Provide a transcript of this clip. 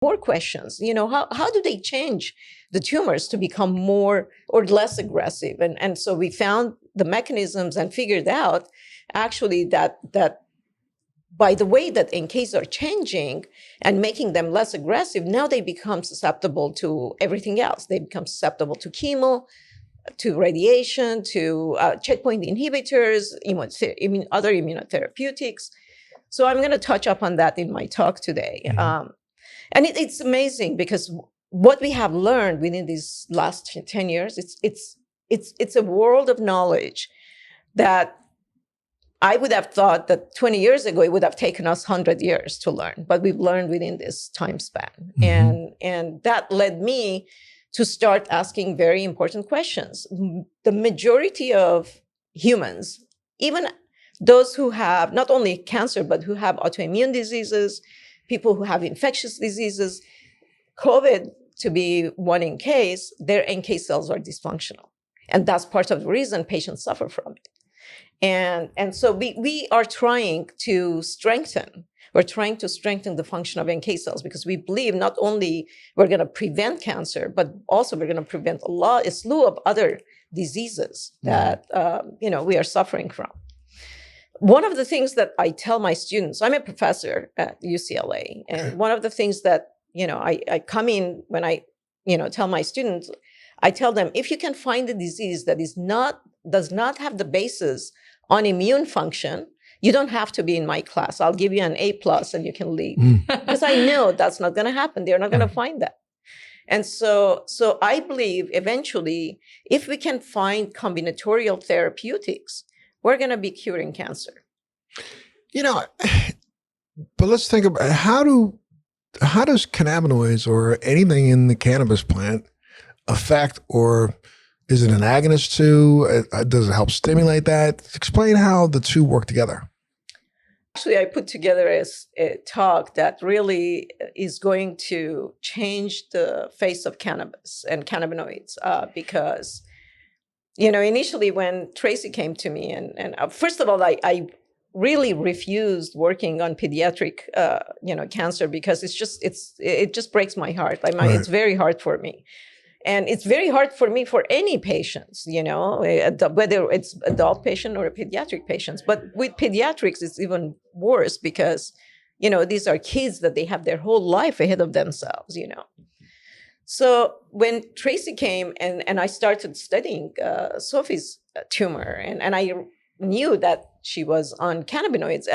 more questions. How do they change the tumors to become more or less aggressive? And so we found the mechanisms and figured out actually that by the way that NKs are changing and making them less aggressive, now they become susceptible to everything else. They become susceptible to chemo, to radiation, to checkpoint inhibitors, other immunotherapeutics. So I'm going to touch up on that in my talk today. Mm-hmm. And it's amazing because what we have learned within these last 10 years, it's a world of knowledge that I would have thought that 20 years ago, it would have taken us 100 years to learn, but we've learned within this time span. Mm-hmm. And that led me to start asking very important questions. The majority of humans, even those who have not only cancer, but who have autoimmune diseases, people who have infectious diseases, COVID to be one in case, their NK cells are dysfunctional. And that's part of the reason patients suffer from it. And so we are trying to strengthen the function of NK cells because we believe not only we're going to prevent cancer, but also we're going to prevent a slew of other diseases that we are suffering from. One of the things that I tell my students, I'm a professor at UCLA, and one of the things that I come in when I tell my students, I tell them, if you can find a disease that does not have the basis on immune function, you don't have to be in my class. I'll give you an A+ and you can leave. Because I know that's not going to happen. They're not going to find that. And so I believe eventually, if we can find combinatorial therapeutics, we're going to be curing cancer. But let's think about how does cannabinoids or anything in the cannabis plant affect, or is it an agonist too? Does it help stimulate that? Explain how the two work together. Actually, I put together a talk that really is going to change the face of cannabis and cannabinoids because, initially when Tracy came to me, and first of all, I really refused working on pediatric, cancer because it just breaks my heart. It's very hard for me. And it's very hard for me for any patients, whether it's adult patient or a pediatric patients. But with pediatrics, it's even worse because, these are kids that they have their whole life ahead of themselves, So when Tracy came and I started studying Sophie's tumor, and I knew that she was on cannabinoids,